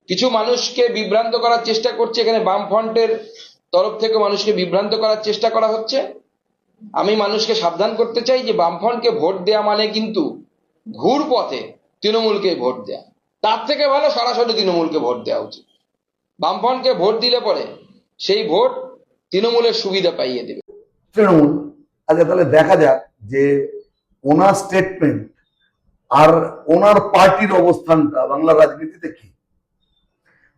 কিছু মানুষকে বিভ্রান্ত করার চেষ্টা করছে, এখানে বামফ্রন্টের তরফ থেকে মানুষকে বিভ্রান্ত করার চেষ্টা করা হচ্ছে। আমি মানুষকে সাবধান করতে চাই যে বামফ্রন্টকে ভোট দেয়া মানে কিন্তু ঘুর পথে তৃণমূলকে ভোট দেয়া, তার থেকে ভালো সরাসরি তৃণমূলকে ভোট দেওয়া উচিত। বামফ্রন্টকে ভোট দিলে পরে সেই ভোট তৃণমূলের সুবিধা পাইয়ে দেবে তৃণমূল। আচ্ছা, তাহলে দেখা যাক যে ওনার স্টেটমেন্ট আর ওনার পার্টির অবস্থানটা বাংলার রাজনীতিতে কি।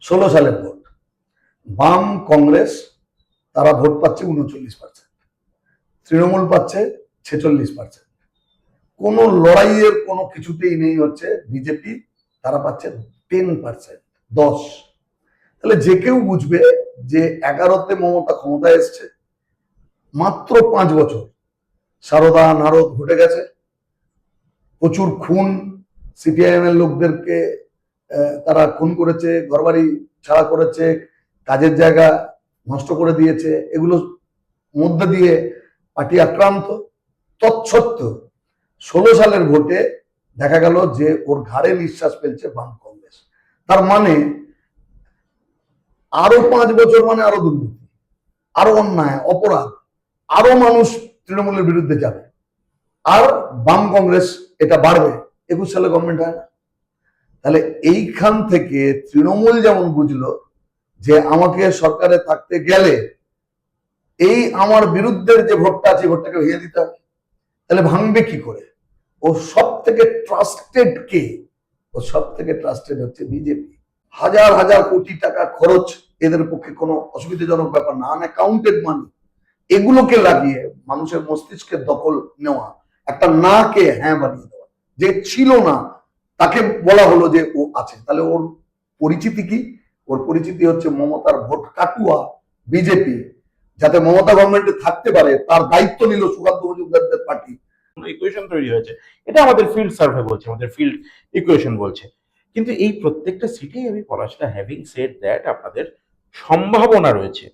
16 সালের ভোট, বাম কংগ্রেস তারা ভোট পাচ্ছে 39%, তৃণমূল পাচ্ছে 46%। কোনো লড়াইয়ের কোনো কিছুতেই নেই হচ্ছে বিজেপি, তারা পাচ্ছে 10%, 10। তাহলে যে কেউ বুঝবে যে 11তে মমতা ক্ষমতায় এসছে, মাত্র 5 বছর সারদা নারদ ঘটে গেছে, প্রচুর খুন, সিপিআইএম এর লোকদেরকে তারা খুন করেছে, ঘরবাড়ি ছাড়া করেছে, কাজের জায়গা নষ্ট করে দিয়েছে, এগুলো মধ্যে দিয়ে পার্টি আক্রান্ত। তৎসত্ত্বেও 16 সালের ভোটে দেখা গেল যে ওর ঘাড়ে নিঃশ্বাস ফেলছে বাম কংগ্রেস। তার মানে আরো 5 বছর মানে আরো দুর্নীতি, আরো অন্যায়, অপরাধ, আরো মানুষ তৃণমূলের বিরুদ্ধে যাবে, আর বাম কংগ্রেস এটা বাড়বে। 21 সালে গভর্নমেন্ট হয় না। তাহলে এইখান থেকে তৃণমূল যেমন বুঝলো যে আমাকে সরকারে থাকতে গেলে এই আমার বিরুদ্ধের যে ভোটটা আছে ভোটটাকে ভেঙে দিতে হবে, তাহলে ভাঙবে কি করে? ও সব থেকে ট্রাস্টেড কে? ও সব থেকে ট্রাস্টেড হচ্ছে বিজেপি। হাজার হাজার কোটি টাকা খরচ এদের পক্ষে কোনো অসুবিধাজনক ব্যাপার না, আনঅ্যাকাউন্টেড মানি। এগুলোকে লাগিয়ে মানুষের মস্তিষ্কের দখল নেওয়া, একটা না কে হ্যাঁ বানিয়ে দেওয়া, যে ছিল না তাকে বলা হলো যে ও আছে। তাহলে ওর পরিচিতি কি? ওর পরিচিতি হচ্ছে মমতার ভোট কাটুয়া বিজেপি, যাতে মমতা গভর্নমেন্টে থাকতে পারে তার দায়িত্ব নিল সুকান্ত মজুমদারদের পার্টি। ইকুয়েশন তৈরি হয়েছে, এটা আমাদের ফিল্ড সার্ভে বলছে, আমাদের ফিল্ড ইকুয়েশন বলছে। কিন্তু এই প্রত্যেকটা সিটেই আমি পলাশটা হ্যাভিং সেড দ্যাট আপনাদের সম্ভাবনা রয়েছে।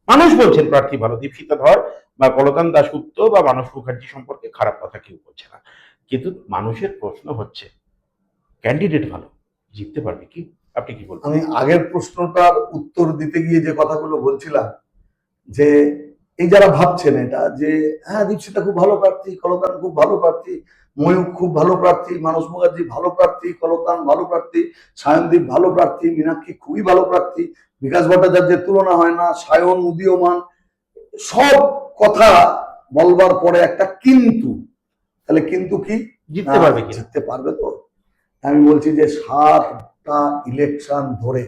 মানুষ বলছেন প্রার্থী ভালো, দীপশিতা ধর বা কলতান দাশগুপ্ত বা মানস মুখার্জি সম্পর্কে খারাপ কথা কেউ বলছে না, কিন্তু মানুষের প্রশ্ন হচ্ছে ক্যান্ডিডেট ভালো, জিততে পারবে কি? আপনি কি বলবেন? আমি আগের প্রশ্নটার উত্তর দিতে গিয়ে যে কথাগুলো বলছিলাম, যে এই যারা ভাবছেন এটা যে হ্যাঁ দীপশিতা খুব ভালো প্রার্থী, কলতান খুব ভালো প্রার্থী, ময়ূখ খুব ভালো প্রার্থী, মানস মুখার্জি ভালো প্রার্থী, কলতান ভালো প্রার্থী, সায়নদীপ ভালো প্রার্থী, মীনাক্ষী খুবই ভালো প্রার্থী, বিকাশ ভট্টাচার্যের তুলনা হয় না, সায়ন উদীয়মান, সব কথা বলবার পরে একটা কিন্তু। তাহলে কিন্তু কি? জিততে পারবে কি? জিততে পারবে তো? আমি বলছি যে 7টা ইলেকশন ধরে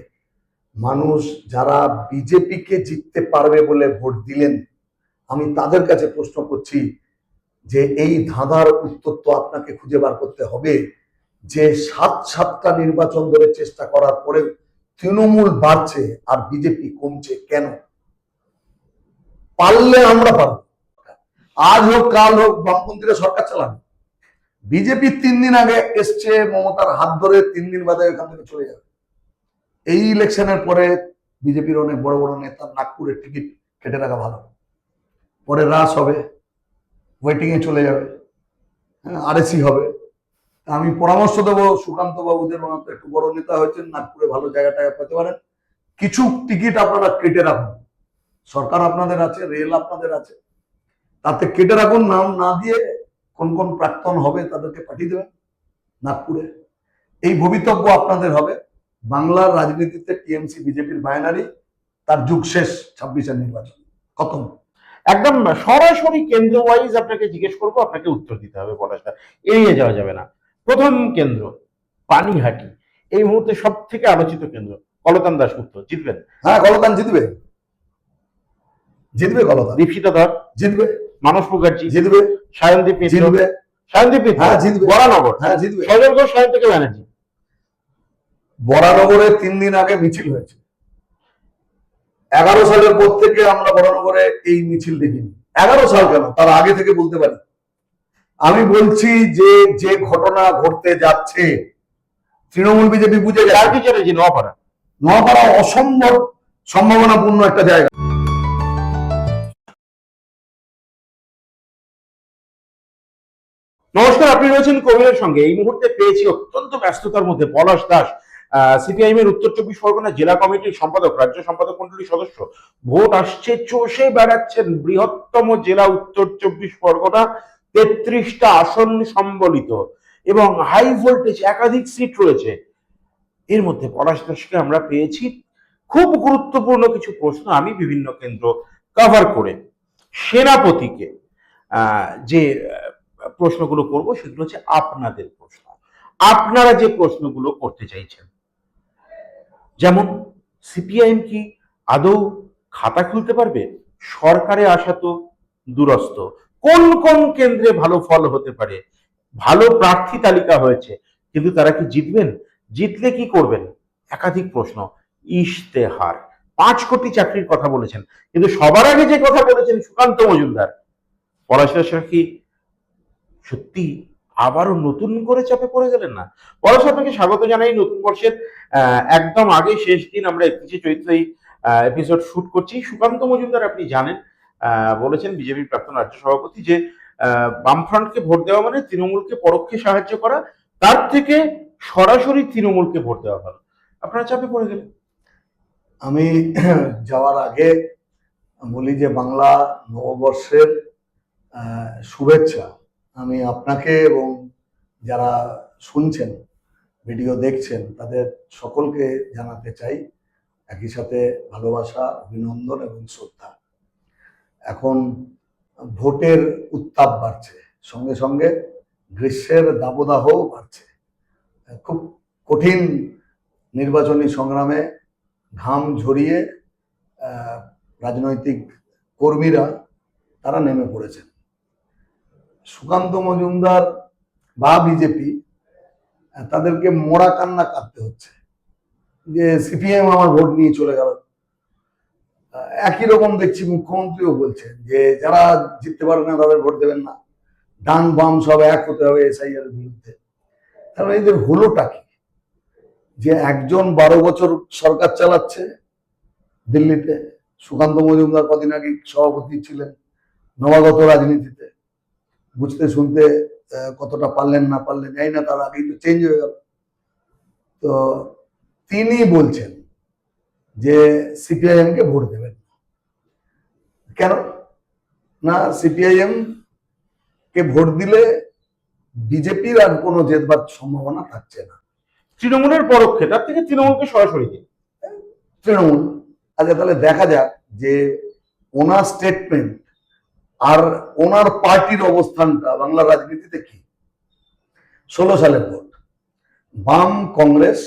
মানুষ যারা বিজেপিকে জিততে পারবে বলে ভোট দিলেন, আমি তাদের কাছে প্রশ্ন করছি যে এই ধাঁধার উত্তর তো আপনাকে খুঁজে বার করতে হবে যে 7টা নির্বাচন ধরে চেষ্টা করার পরে তৃণমূল বাড়ছে আর বিজেপি কমছে কেন? পারলে আমরা পারবো, আজ হোক কাল হোক বামপন্থীরা সরকার চালাবে। বিজেপি 3 দিন আগে এসছে মমতার হাত ধরে, 3 দিন বাদে এখান থেকে চলে যাবে। এই ইলেকশনের পরে বিজেপির অনেক বড় বড় নেতার নাগপুরের টিকিট কেটে রাখা ভালো, পরে রাস হবে, ওয়েটিং এ চলে যাবে, আরএসি হবে। আমি পরামর্শ দেবো সুকান্ত বাবুদের, মতো একটু বড় নেতা হয়েছেন, নাগপুরে ভালো জায়গাটা পেতে পারেন, কিছু টিকিট আপনারা কেটে রাখুন। সরকার আপনাদের আছে, রেল আপনাদের আছে, তাতে কেটে রাখুন। নাম না দিয়ে কোন কোন প্রাক্তন হবে তাদেরকে পাঠিয়ে দেবেন নাগপুরে। এই ভবিতব্য আপনাদের হবে। বাংলার রাজনীতিতে টিএমসি বিজেপির বাইনারি, তার যুগ শেষ। 26-এর নির্বাচন খতম। একদম সরাসরি কেন্দ্র ওয়াইজ আপনাকে জিজ্ঞেস করবো, আপনাকে উত্তর দিতে হবে পলাশটা, এড়িয়ে যাওয়া যাবে না। প্রথম কেন্দ্র পানিহাটি, এই মুহূর্তে সব থেকে আলোচিত কেন্দ্র, কলতান দাশগুপ্ত জিতবেন? হ্যাঁ, কলতান জিতবে, জিতবে কলতান। দীপশিতা ধর জিতবে, মানস মুখার্জি জিতবে, সায়নদীপ মিত্র জিতবে, সায়নদীপ মিত্র হ্যাঁ জিতবে, বরানগর, হ্যাঁ জিতবে। সজল ঘোষ, সায়ন্তিকা ব্যানার্জি। বরানগরে 3 দিন আগে মিছিল হয়েছে। 11 সালের পর থেকে আমরা বরানগরে এই মিছিল দেখিনি। 11 সাল কেন, তার আগে থেকে বলতে পারি। আমি বলছি যে যে ঘটনা ঘটতে যাচ্ছে তৃণমূল বিজেপি বুঝে গেছে। নোয়াপাড়া অসম্ভব সম্ভাবনাপূর্ণ একটা জায়গা। নমস্কার, আপনি রয়েছেন কবিরের সঙ্গে। এই মুহূর্তে পেয়েছি অত্যন্ত ব্যস্ততার মধ্যে পলাশ দাস, সিপিআইএম এর উত্তর চব্বিশ পরগনা জেলা কমিটির সম্পাদক, রাজ্য সম্পাদক মন্ডলীর সদস্য, ভোট আসছে চষে বেড়াচ্ছেন বৃহত্তম জেলা উত্তর চব্বিশ পরগনা, 33টা আসন সম্বলিত এবং হাই ভোল্টেজ একাধিক সিট রয়েছে। এর মধ্যে পলাশ দাসকে আমরা পেয়েছি খুব গুরুত্বপূর্ণ কিছু প্রশ্ন আমি বিভিন্ন কেন্দ্র কভার করে সেনাপতিকে যে প্রশ্নগুলো করব সেগুলো হচ্ছে আপনাদের প্রশ্ন, আপনারা যে প্রশ্নগুলো করতে চাইছেন। যেমন সিপিআইএম কি আদৌ খাতা খুলতে পারবে? সরকারে আসা তো দূরস্থ, কোন কোন কেন্দ্রে ভালো ফল হতে পারে? ভালো প্রার্থী তালিকা হয়েছে, কিন্তু তারা কি জিতবেন? জিতলে কি করবেন? একাধিক প্রশ্ন। ইশতেহার 5 কোটি চাকরির কথা বলেছেন, কিন্তু সবার আগে যে কথা বলেছেন সুকান্ত মজুমদার, পড়াশোনা কি সত্যি আবারও নতুন করে চাপে পড়ে গেলেন না? পলাশ, আপনাকে স্বাগত জানাই নতুন বর্ষের একদম আগে শেষ দিন আমরা 21শে চৈত্র এই এপিসোড শুট করছি। সুকান্ত মজুমদার আপনি জানেন বলেছেন, বিজেপির প্রাক্তন রাজ্য সভাপতি, যে বামফ্রন্টকে ভোট দেওয়া মানে তৃণমূলকে পরোক্ষে সাহায্য করা, তার থেকে সরাসরি তৃণমূলকে ভোট দেওয়া ভালো। আপনারা চাপে পড়ে গেলেন। আমি যাওয়ার আগে বলি যে বাংলা নববর্ষের শুভেচ্ছা আমি আপনাকে এবং যারা শুনছেন, ভিডিও দেখছেন, তাদের সকলকে জানাতে চাই। একই সাথে ভালোবাসা, অভিনন্দন এবং শ্রদ্ধা। এখন ভোটের উত্তাপ বাড়ছে, সঙ্গে সঙ্গে গ্রীষ্মের দাবদাহও বাড়ছে। খুব কঠিন নির্বাচনী সংগ্রামে ঘাম ঝরিয়ে রাজনৈতিক কর্মীরা তারা নেমে পড়েছেন। সুকান্ত মজুমদার বা বিজেপি তাদেরকে মোড়া কান্না কাঁদতে হচ্ছে যে সিপিএম আমার ভোট নিয়ে চলে গেল। একই রকম দেখছি মুখ্যমন্ত্রীও বলছেন যে যারা জিততে পারে না তাদের ভোট দেবেন না, ডান বাম সব এক হতে হবে এসআইআর এর বিরুদ্ধে। তাহলে এদের হলোটা কি? যে একজন 12 বছর সরকার চালাচ্ছে দিল্লিতে, সুকান্ত মজুমদার কদিন আগে সভাপতি ছিলেন, নবাগত রাজনীতিতে, বুঝতে শুনতে কতটা পারলেন না পারলেন জানি না, তার আগেই তো চেঞ্জ হয়ে গেল। তো তিনি বলছেন যে সিপিআইএম কে ভোট দেবেন। কেন না? সিপিআইএম কে ভোট দিলে বিজেপির আর কোনো জেতবার সম্ভাবনা থাকছে না। তৃণমূলের পরোক্ষে, তার থেকে তৃণমূলকে সরাসরি দিন। তৃণমূল। আচ্ছা, তাহলে দেখা যাক যে ওনার স্টেটমেন্ট আর ওনার পার্টির অবস্থানটা বাংলা রাজনীতিতে কি। 16 সালের ভোট, বাম কংগ্রেস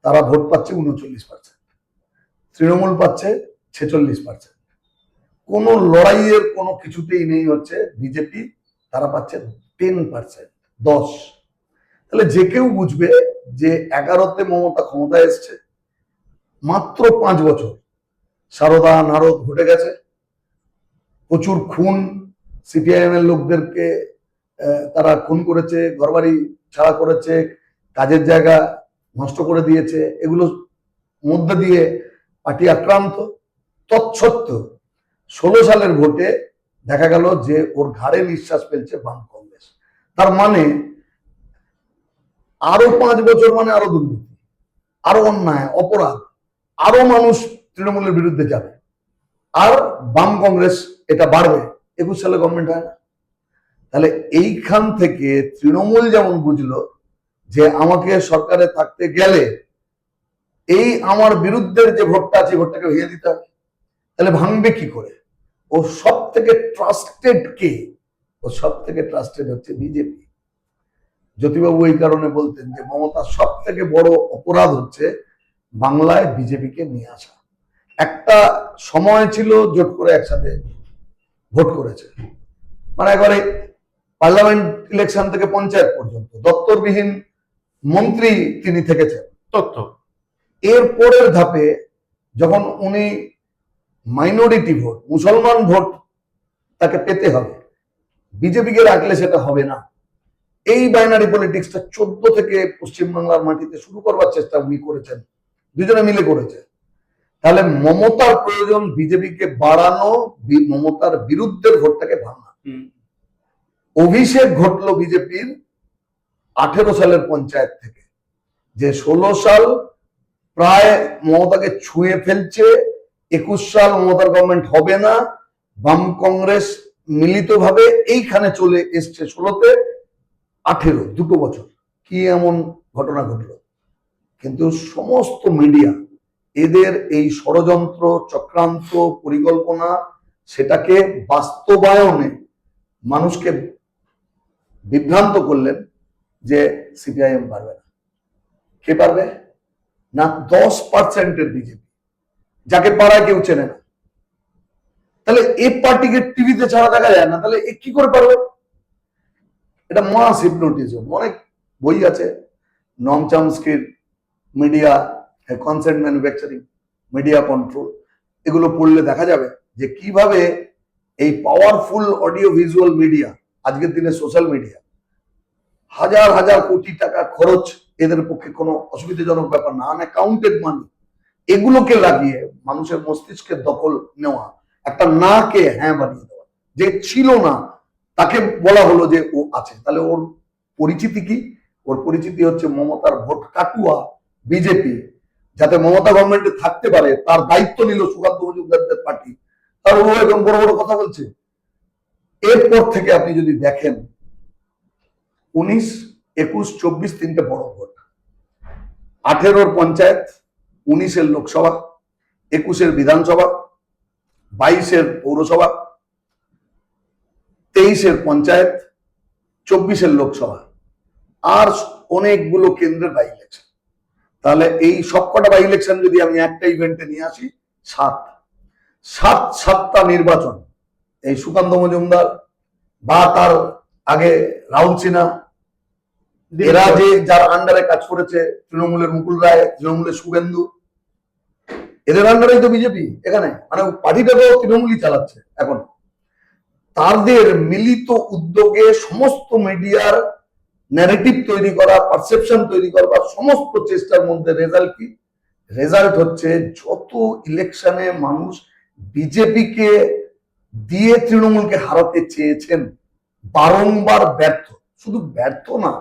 তারা ভোট পাচ্ছে 39%, তৃণমূল পাচ্ছে 46%। কোনো লড়াইয়ের কোনো কিছুতেই নেই হচ্ছে বিজেপি, তারা পাচ্ছে 10%, 10। তাহলে যে কেউ বুঝবে যে 11তে মমতা ক্ষমতায় এসছে, মাত্র 5 বছর সারদা নারদ ঘটে গেছে, প্রচুর খুন, সিপিআইএম এর লোকদেরকে তারা খুন করেছে, ঘরবাড়ি ছাড়া করেছে, কাজের জায়গা নষ্ট করে দিয়েছে, এগুলো মধ্যে দিয়ে পার্টি আক্রান্ত। তৎসত্ত্বেও 16 সালের ভোটে দেখা গেল যে ওর ঘাড়ে নিঃশ্বাস ফেলছে বাম কংগ্রেস। তার মানে আরো 5 বছর মানে আরো দুর্নীতি, আরো অন্যায় অপরাধ, আরো মানুষ তৃণমূলের বিরুদ্ধে যাবে, আর বাম কংগ্রেস এটা বাড়বে। 21 সালে গভর্নমেন্ট হয় না। তাহলে এইখান থেকে তৃণমূল যেমন বুঝলো যে আমাকে সরকারে থাকতে গেলে এই আমার বিরুদ্ধের যে ভোটটা আছে ভোটটাকে ভেঙে দিতে হবে। তাহলে ভাঙবে কি করে? ও সব থেকে ট্রাস্টেড কে? ও সব থেকে ট্রাস্টেড হচ্ছে বিজেপি। জ্যোতিবাবু এই কারণে বলতেন যে মমতার সব থেকে বড় অপরাধ হচ্ছে বাংলায় বিজেপিকে নিয়ে আসা। একটা সময় ছিল জোট করে একসাথে ভোট করেছে, মানে একবারে পার্লামেন্ট ইলেকশন থেকে পঞ্চায়েত পর্যন্ত দপ্তরবিহীন মন্ত্রী তিনি থেকেছেন। তথ্য এর পরের ধাপে যখন উনি মাইনরিটি ভোট, মুসলমান ভোট তাকে পেতে হবে, বিজেপিকে রাখলে সেটা হবে না। এই বাইনারি পলিটিক্সটা 14 থেকে পশ্চিমবাংলার মাটিতে শুরু করবার চেষ্টা উনি করেছেন, দুজনে মিলে করেছে। তাহলে মমতার প্রয়োজন বিজেপিকে বাড়ানো, মমতার বিরুদ্ধের ভোটটাকে ভাঙা। অভিষেক ঘটলো বিজেপির 18 সালের পঞ্চায়েত থেকে। যে 16 সাল প্রায় মমতাকে ছুঁয়ে ফেলছে, 21 সাল মমতার গভর্নমেন্ট হবে না, বাম কংগ্রেস মিলিতভাবে এইখানে চলে এসছে 16-তে, 18 দুটো বছর কি এমন ঘটনা ঘটলো। কিন্তু সমস্ত মিডিয়া এদের এই ষড়যন্ত্র, চক্রান্ত, পরিকল্পনা সেটাকে বাস্তবায়নে মানুষকে বিভ্রান্ত করলেন যে সিপিআইএম পারবে না। কে পারবে না? 10%-এর বিজেপি, যাকে পাড়ায় কেউ চেনে না। তাহলে এই পার্টিকে টিভিতে ছাড়া দেখা যায় না, তাহলে এ কি করে পারবে? এটা মাস হিপনোটিজম। অনেক বই আছে, নম চমস্কির media consent manufacturing, media control, এগুলো পড়লে দেখা যাবে যে কিভাবে এই পাওয়ারফুল অডিও ভিজুয়াল মিডিয়া, আজকের দিনে সোশ্যাল মিডিয়া, হাজার হাজার কোটি টাকা খরচ এদের পক্ষে কোনো অসুবিধাজনক ব্যাপার না, আনঅ্যাকাউন্টেড মানি, এগুলোকে লাগিয়ে মানুষের মস্তিষ্কের দখল নেওয়া, একটা না কে হ্যাঁ বানিয়ে দেওয়া, যে ছিল না তাকে বলা হলো যে ও আছে। তাহলে ওর পরিচিতি কি? ওর পরিচিতি হচ্ছে মমতার ভোট কাটুয়া বিজেপি, যাতে মমতা গভর্নমেন্টে থাকতে পারে তার দায়িত্ব নিল সুকান্ত মজুমদারদের পার্টি, আর ও এখন বড় বড় কথা বলছে। এরপর থেকে আপনি যদি দেখেন 19, 21, 24 তিনটে বড় ভোট, 18-র পঞ্চায়েত, 19-এর লোকসভা, 21-এর বিধানসভা, 22-এর পৌরসভা, 23-এর পঞ্চায়েত, 24-এর লোকসভা, আর অনেকগুলো কেন্দ্রের বাই ইলেকশন। তাহলে এই সবকটা বাই ইলেকশন যদি আমি একটা ইভেন্টে নিয়ে আসি, 7টা নির্বাচন এই সুকান্ত মজুমদার বা তার আগে রাহুল সিনহা, এরা যে যার আন্ডারে কাজ করেছে, তৃণমূলের মুকুল রায়, তৃণমূলের শুভেন্দু, এদের আন্ডারেই তো বিজেপি এখানে, মানে পার্টিটা তো তৃণমূলই চালাচ্ছে এখন। তাদের মিলিত উদ্যোগে সমস্ত মিডিয়ার ন্যারেটিভ তৈরি করা, পারসেপশন তৈরি করা, সমস্ত চেষ্টার মধ্যে রেজাল্ট কি? রেজাল্ট হচ্ছে যত ইলেকশনে মানুষ বিজেপিকে দিয়ে তৃণমূলকে হারাতে চেয়েছেন, বারংবার ব্যর্থ। শুধু ব্যর্থ না,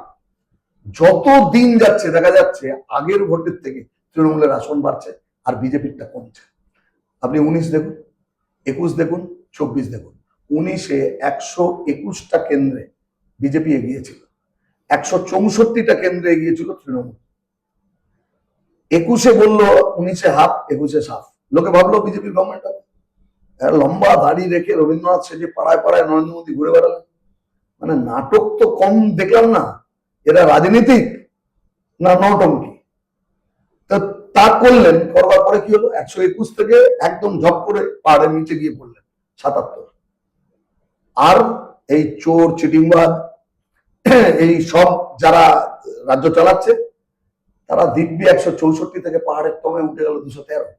যত দিন যাচ্ছে দেখা যাচ্ছে আগের ভোটের থেকে তৃণমূলের আসন বাড়ছে আর বিজেপিরটা কমছে। আপনি 19 দেখুন, 21 দেখুন, 24 দেখুন। 19-এ 121টা কেন্দ্রে বিজেপি এগিয়েছিল, 164টা কেন্দ্রে এগিয়েছিল তৃণমূল। 21-এ বললো 19-এ হাফ, 21-এ সাফ। লোকে ভাবলো বিজেপির গভর্নমেন্ট হবে। লম্বা দাড়ি রেখে রবীন্দ্রনাথ সেজে পাড়ায় পাড়ায় নরেন্দ্র মোদী ঘুরে বেড়ালেন। মানে নাটক তো কম দেখলাম না, এরা রাজনীতিক না নটঙ্কি। তা করলেন, করবার পরে কি হলো? 121 থেকে একদম ঝপ করে পাহাড়ের নিচে গিয়ে পড়লেন 77। আর এই চোর চিটিংবাজ এই সব যারা রাজ্য চালাচ্ছে, তারা দিব্যি 164 থেকে পাহাড়ের টমে উঠে গেল 213।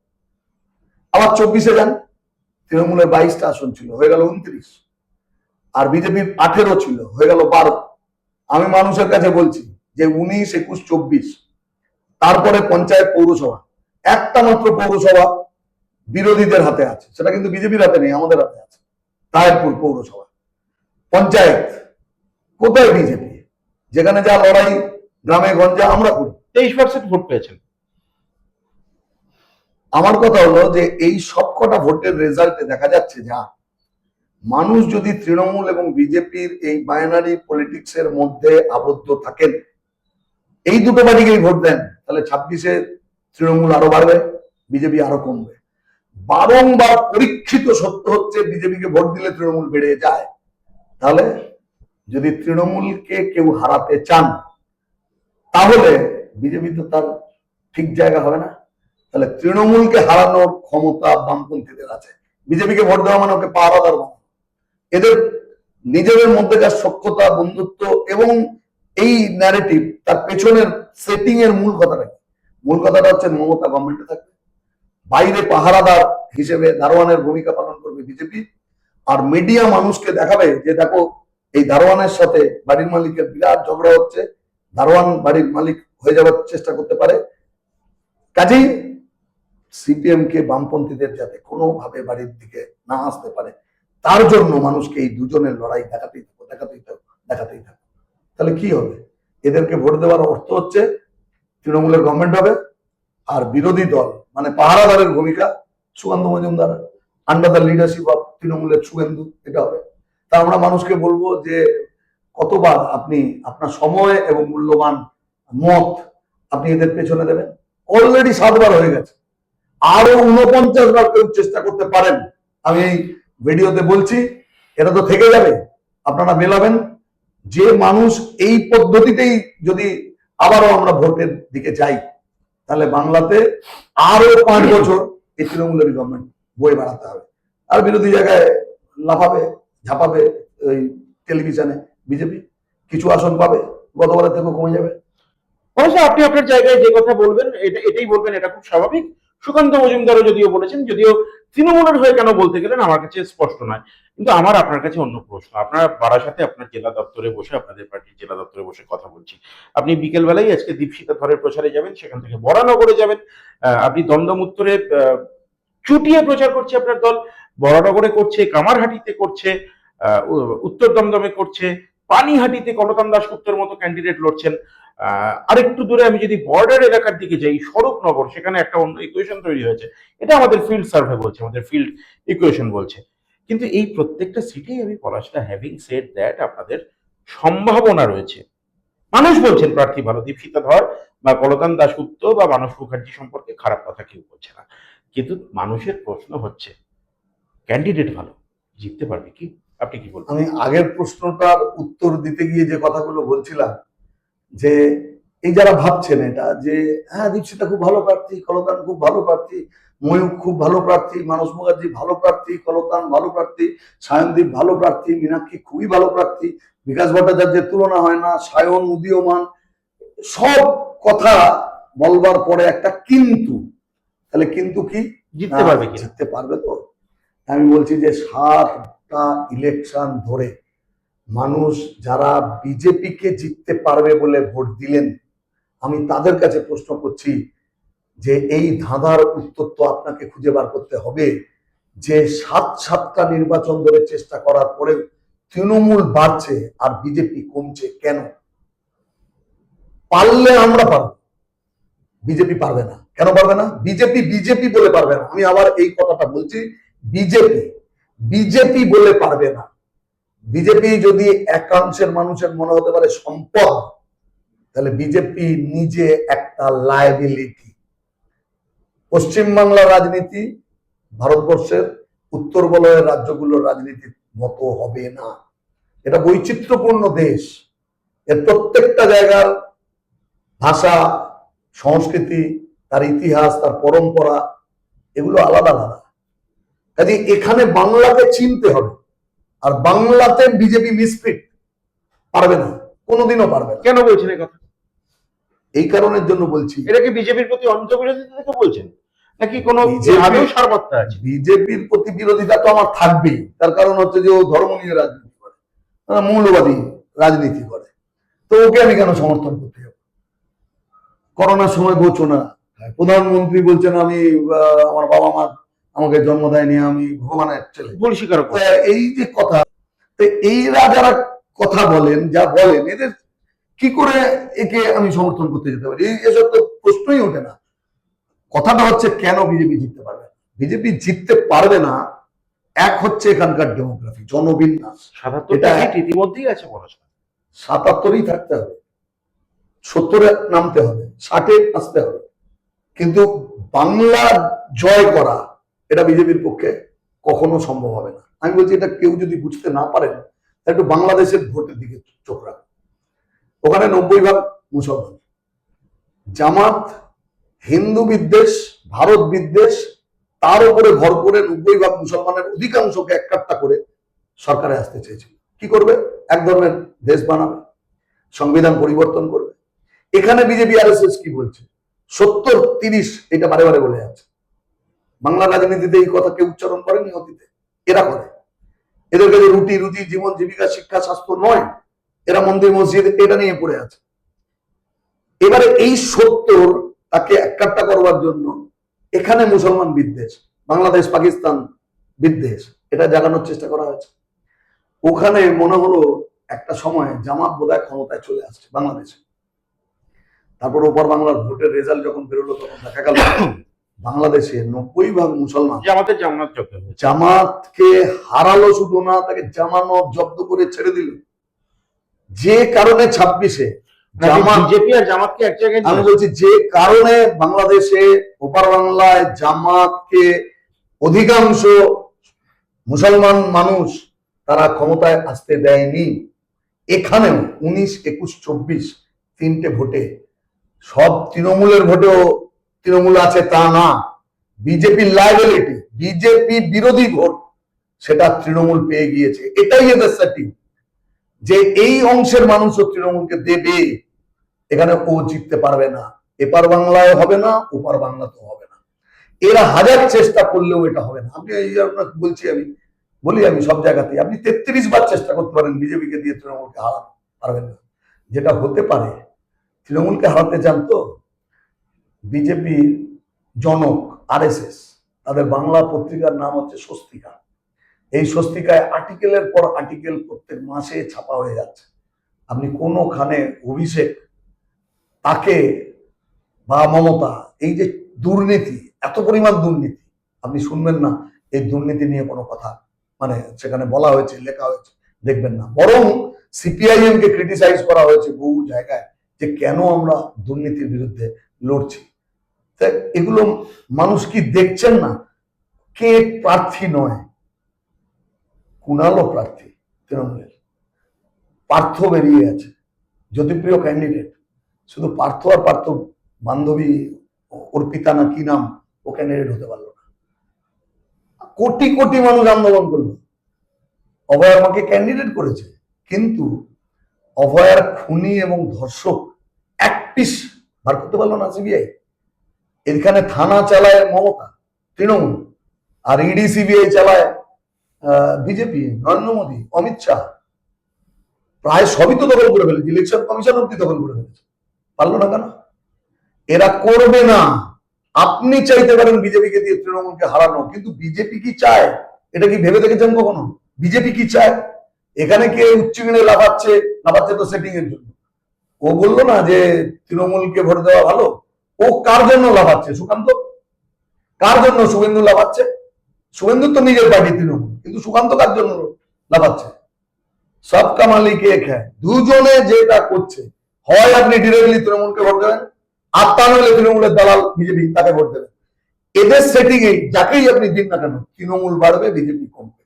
আবার 24-এ যান, তৃণমূলের 22টা আসন ছিল, হয়ে গেল 29, আর বিজেপির 18 ছিল, হয়ে গেল 12। আমি মানুষের কাছে বলছি যে 19, 21, 24, তারপরে পঞ্চায়েত, পৌরসভা, একটা মাত্র পৌরসভা বিরোধীদের হাতে আছে, সেটা কিন্তু বিজেপির হাতে নেই, আমাদের হাতে আছে। তাহিরপুর পৌরসভা পঞ্চায়েত, কোথায় বিজেপি? যেখানে যা লড়াই গ্রামে গঞ্জে আমরা করি। 23% ভোট পেয়েছেন। আমার কথা হলো যে এই সবকটা ভোটের রেজাল্টে দেখা যাচ্ছে যা মানুষ যদি তৃণমূল এবং বিজেপির এই বাইনারি পলিটিক্স এর মধ্যে আবদ্ধ থাকেন, এই দুটো পার্টিকেই ভোট দেন, তাহলে 26-এ তৃণমূল আরো বাড়বে, বিজেপি আরো কমবে। বারংবার পরীক্ষিত সত্য হচ্ছে বিজেপিকে ভোট দিলে তৃণমূল বেড়ে যায়। তাহলে যদি তৃণমূলকে কেউ হারাতে চান, তাহলে বিজেপি তো তার ঠিক জায়গা হবে না। তাহলে তৃণমূলকে হারানোর ক্ষমতা বামপন্থীদের আছে। বিজেপিকে ভোট দেওয়া মানে ওকে পাহারাদার বানানো। এদের নিজেদের মধ্যেকার সখ্যতা, বন্ধুত্ব এবং এই ন্যারেটিভ, তার পেছনের সেটিং এর মূল কথাটা কি? মূল কথাটা হচ্ছে মমতা গভর্নমেন্টে থাকবে, বাইরে পাহারাদার হিসেবে দারোয়ানের ভূমিকা পালন করবে বিজেপি, আর মিডিয়া মানুষকে দেখাবে যে দেখো এই দারোয়ানের সাথে বাড়ির মালিকের বিরাট ঝগড়া হচ্ছে, দারোয়ান বাড়ির মালিক হয়ে যাওয়ার চেষ্টা করতে পারে। কাজেই সিপিএম কে বামপন্থীদের যাতে কোনোভাবে বাড়ির দিকে না আসতে পারে, তার জন্য মানুষকে এই দুজনের লড়াই দেখাতেই থাকো। তাহলে কি হবে? এদেরকে ভোট দেওয়ার অর্থ হচ্ছে তৃণমূলের গভর্নমেন্ট হবে, আর বিরোধী দল মানে পাহারাদারের ভূমিকা Sukanta Majumdar under the leadership of তৃণমূলের শুভেন্দু, এটা হবে। তা আমরা মানুষকে বলবো যে কতবার আপনি আপনার সময় এবং মূল্যবান মত আপনি এদের পেছনে দেবেন? অলরেডি 7 বার হয়ে গেছে, আরো 49 বার কেউ চেষ্টা করতে পারেন। আমি এই ভিডিওতে বলছি, এটা তো থেকে যাবে। আপনারা মেলাবেন যে মানুষ এই পদ্ধতিতেই যদি আবারও আমরা ভোটের দিকে যাই, তাহলে বাংলাতে আরো 5 বছর এই তৃণমূলের গভর্নমেন্ট বয়ে বেড়াতে হবে। আর বিরোধী জায়গায় লাফাবে ঝাঁপাবে ওই টেলিভিশনে বিজেপি, কিছু আসন পাবে, গতবারের থেকেও কমে যাবে। অবশ্য আপনি আপনার জায়গায় যে কথা বলবেন এটাই বলবেন, এটা খুব স্বাভাবিক। সুকান্ত মজুমদারও যদিও বলেছেন, যদিও তৃণমূলের হয়ে কেন বলতে গেলেন আমার কাছে স্পষ্ট নয়। কিন্তু আমার আপনার কাছে অন্য প্রশ্ন। আপনার বারাসাতে আপনার জেলা দপ্তরে বসে, আপনাদের পার্টির জেলা দপ্তরে বসে কথা বলছি। আপনি বিকেল বেলায় আজকে দীপশিতা ধরের প্রচারে যাবেন, সেখান থেকে বরানগরে যাবেন। আপনি দমদম উত্তরে চুটিয়ে প্রচার করছে আপনার দল, বরানগরে করছে, কামারহাটিতে করছে, উত্তর দমদমে করছে, পানিহাটিতে কলকান দাশগুপ্তর মতো ক্যান্ডিডেট লড়ছেন। আরেকটু দূরে আমি যদি বর্ডার এলাকার দিকে যাই, স্বরূপনগর, সেখানে একটা অন্য ইকুয়েশন তৈরি হয়েছে। এটা আমাদের ফিল্ড সার্ভে বলছে, আমাদের ফিল্ড ইকুয়েশন বলছে। কিন্তু এই প্রত্যেকটা সিটেই আমি পলাশটা হ্যাভিং সেড দ্যাট আপনাদের সম্ভাবনা রয়েছে। মানুষ বলছেন প্রার্থী ভালো, দীপশিতা ধর বা কলকান দাশগুপ্ত বা মানস মুখার্জি সম্পর্কে খারাপ কথা কেউ বলছে না। কিন্তু মানুষের প্রশ্ন হচ্ছে ক্যান্ডিডেট ভালো, জিততে পারবে কি? আপনি কি বলবেন? আমি আগের প্রশ্নটার উত্তর দিতে গিয়ে যে কথাগুলো বলছিলাম, যে এই যারা ভাবছেন এটা যে হ্যাঁ দীপশিতা খুব ভালো প্রার্থী, কলকান খুব ভালো প্রার্থী, ময়ূখ খুব ভালো প্রার্থী, মানস মুখার্জি ভালো প্রার্থী, কলকান ভালো প্রার্থী, সায়নদীপ ভালো প্রার্থী, মীনাক্ষী খুবই ভালো প্রার্থী, বিকাশ ভট্টাচার্যের তুলনা হয় না, সায়ন উদীয়মান, সব কথা বলবার পরে একটা কিন্তু, তাহলে কিন্তু কি জিততে পারবে কি? জিততে পারবে তো? আমি বলছি যে 7টা ইলেকশন ধরে মানুষ যারা বিজেপিকে জিততে পারবে বলে ভোট দিলেন, আমি তাদের কাছে প্রশ্ন করছি যে এই ধাঁধার উত্তর তো আপনাকে খুঁজে বার করতে হবে যে 7টা নির্বাচন ধরে চেষ্টা করার পরে তৃণমূল বাড়ছে আর বিজেপি কমছে কেন? পারলে আমরা পারবো, বিজেপি পারবে না। কেন পারবে না? বিজেপি বিজেপি বলে পারবে না। আমি আবার এই কথাটা বলছি, বিজেপি বিজেপি বলে পারবে না। বিজেপি যদি একাংশের মানুষের মনে হতে পারে সম্পদ, তাহলে বিজেপি নিজে একটা লায়াবিলিটি। পশ্চিমবাংলার রাজনীতি ভারতবর্ষের উত্তর বলয়ের রাজ্যগুলোর রাজনীতির মতো হবে না। এটা বৈচিত্র্যপূর্ণ দেশ, এর প্রত্যেকটা জায়গার ভাষা, সংস্কৃতি, তার ইতিহাস, তার পরম্পরা, এগুলো আলাদা আলাদা। কাজে এখানে বাংলাকে চিনতে হবে, আর বাংলাতে বিজেপি মিসফিট, পারবে না, কোনোদিনও পারবে না। কেন বলছেন এই কথা? এই কারণের জন্য বলছি, এটা কি বিজেপির প্রতি অন্তর্বিরোধিতা থেকে বলছেন, নাকি কোনো আদৌ সারবত্তা আছে? বিজেপির প্রতি বিরোধিতা তো আমার থাকবেই। তার কারণ হচ্ছে যে ও ধর্ম নিয়ে রাজনীতি করে, মৌলবাদী রাজনীতি করে, তো ওকে আমি কেন সমর্থন করতে যাব? করোনার সময় ঘোষণা, প্রধানমন্ত্রী বলছেন আমি আমার বাবা মা আমাকে জন্ম দেয়নি, আমি ভগবানের ছেলে, ভুল স্বীকার করে। এই যে কথা, তো এইরা যারা কথা বলেন, যা বলেন, এদের কি করে একে আমি সমর্থন করতে যেতে পারি? এসব তো প্রশ্নই ওঠে না। কথাটা হচ্ছে কেন বিজেপি জিততে পারবে? বিজেপি জিততে পারবে না, এক হচ্ছে এখানকার ডেমোগ্রাফি, জনবিন্যাস। 77টা সিট ইতিমধ্যেই আছে পড়াশোনা। 77ই থাকতে হবে, 70-এ নামতে হবে, 60-এ আসতে হবে, কিন্তু বাংলা জয় করা এটা বিজেপির পক্ষে কখনো সম্ভব হবে না। আমি বলছি এটা কেউ যদি বুঝতে না পারেন, একটু বাংলাদেশের ভোটের দিকে চোখ রাখুন। ওখানে 90% মুসলমান, জামাত হিন্দু বিদ্বেষ, ভারত বিদ্বেষ, তার উপরে ভর করে 90% মুসলমানের অধিকাংশকে এককাট্টা করে সরকারে আসতে চেয়েছিল। কি করবে? এক ধরনের দেশ বানাবে, সংবিধান পরিবর্তন করবে। এখানে বিজেপি আরএসএস কি বলছে? 70-30 এটা বারে বারে বলে যাচ্ছে। বাংলা রাজনীতিতে এই কথা কেউ উচ্চারণ করেনি অতীতে, এরা করে। এদের কাছে রুটি রুজি, জীবন জীবিকা, শিক্ষা, স্বাস্থ্য নয়, এরা মন্দির মসজিদ এটা নিয়ে পড়ে আছে। এবারে এই 70 তাকে এককাট্টা করবার জন্য এখানে মুসলমান বিদ্বেষ, বাংলাদেশ পাকিস্তান বিদ্বেষ, এটা জাগানোর চেষ্টা করা হয়েছে। ওখানে মনে হলো একটা সময় জামাত বোধহয় ক্ষমতায় চলে আসছে বাংলাদেশে, তারপর ওপার বাংলার ভোটের রেজাল্ট যখন বেরোলো তখন দেখা গেল বাংলাদেশে 90% ভাগ মুসলমান। জামাতের জামাত চোখে হয়েছে। জামাতকে হারালো শুধু না, তাকে জামানত জব্দ করে ছেড়ে দিল। যে কারণে 26-এ বিজেপি আর জামাতকে এক জায়গায় আমি বলছি, যে কারণে বাংলাদেশে ওপার বাংলায় জামাতকে অধিকাংশ মুসলমান মানুষ তারা ক্ষমতায় আসতে দেয়নি, এখানেও 19, 21, 24 তিনটে ভোটে সব তৃণমূলের ভোটেও তৃণমূল আছে তা না। বিজেপি লাইবিলিটি, বিজেপি বিরোধী ভোট সেটা তৃণমূল পেয়ে গিয়েছে। এটাই এদের সেটিং, যে এই অংশের মানুষও তৃণমূলকে দেবে, এখানে ও জিততে পারবে না। এপার বাংলায় হবে না, ওপার বাংলাতেও হবে না। এরা হাজার চেষ্টা করলেও এটা হবে না। আপনি এই আপনাকে বলছি, আমি সব জায়গাতেই আপনি 33 বার চেষ্টা করতে পারেন বিজেপিকে দিয়ে তৃণমূলকে হারানো, পারবেন না। যেটা হতে পারে, তৃণমূলকে হারাতে চান তো বিজেপির জনক RSS, তাদের বাংলা পত্রিকার নাম হচ্ছে স্বস্তিকা। এই স্বস্তিকায় আর্টিকেলের পর আর্টিকেল প্রত্যেক মাসে ছাপা হয়ে যাচ্ছে। আপনি কোনোখানে অভিষেক, তাকে বা মমতা, এই যে দুর্নীতি, এত পরিমাণ দুর্নীতি আপনি শুনবেন না। এই দুর্নীতি নিয়ে কোনো কথা মানে সেখানে বলা হয়েছে, লেখা হয়েছে, দেখবেন না। বরং CPIM কে ক্রিটিসাইজ করা হয়েছে বহু জায়গায়, যে কেন আমরা দুর্নীতির বিরুদ্ধে লড়ছি। তাই এগুলো মানুষ কি দেখছেন না? কে প্রার্থী নয়, কুণালও প্রার্থী তৃণমূলের, পার্থ বেরিয়ে আছে, জ্যোতিপ্রিয় ক্যান্ডিডেট। শুধু পার্থ আর পার্থ বান্ধবী অর্পিতা না কি নাম, ও ক্যান্ডিডেট হতে পারলো না। কোটি কোটি মানুষ আন্দোলন করলো, অভয় আমাকে ক্যান্ডিডেট করেছে, কিন্তু অভয়ার খুনি এবং ধর্ষক এক পিস বার করতে পারলো না CBI। এখানে থানা চালায় মমতা, তৃণমূল, আর ED CBI চালায় বিজেপি, নরেন্দ্র মোদী, অমিত শাহ। প্রায় সবই তো দখল করে ফেলেছে, ইলেকশন কমিশন অব্দি দখল করে ফেলেছে। পারলো না কেন? এরা করবে না। আপনি চাইতে পারেন বিজেপিকে দিয়ে তৃণমূলকে হারানো, কিন্তু বিজেপি কি চায় এটা কি ভেবে দেখেছেন কখনো? বিজেপি কি চায়? এখানে কে উচ্চকিনে লাফাচ্ছে তো সেটিং এর জন্য। ও বললো না যে তৃণমূলকে ভোট দেওয়া ভালো, ও কার জন্য লাফাচ্ছে? সুকান্ত। কার জন্য শুভেন্দু লাফাচ্ছে? শুভেন্দু তো নিজের পার্টি তৃণমূল, কিন্তু সুকান্ত কার জন্য লাফাচ্ছে? সব কামালি কে খায়, দুজনে যেটা করছে, হয় আপনি ডিরেক্টলি তৃণমূলকে ভোট দেবেন, আর তা নইলে তৃণমূলের দালাল বিজেপি, তাকে ভোট দেবেন। এদের সেটিং এ যাকেই আপনি দিন না কেন, তৃণমূল বাড়বে, বিজেপি কমবে।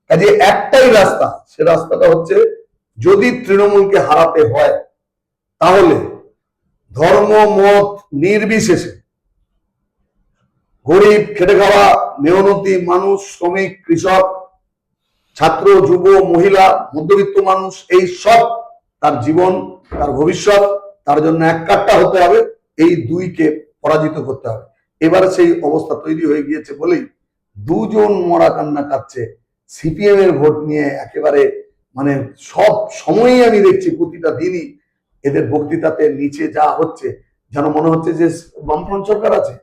কাজে একটাই রাস্তা, সে রাস্তাটা হচ্ছে, যদি তৃণমূলকে হারাতে হয় তাহলে ধর্ম মত নির্বিশেষে গরিব, খেটে খাওয়া, মেহনতি মানুষ, শ্রমিক, কৃষক, ছাত্র, যুব, মহিলা, মধ্যবিত্ত মানুষ, এই সব তার জীবন, তার ভবিষ্যৎ, তার জন্য এক কাট্টা হতে হবে। এই দুইকে পরাজিত করতে হবে। এবার সেই অবস্থা তৈরি হয়ে গিয়েছে বলেই দুজন মরা কান্না কাচ্ছে CPM এর ভোট নিয়ে। একেবারে মানে সব সময়ই আমি দেখছি, প্রতিটা দিনই এদের বক্তৃতাতে নিচে যা হচ্ছে, যেন মনে হচ্ছে যে বামফ্রন্ট সরকার আছে।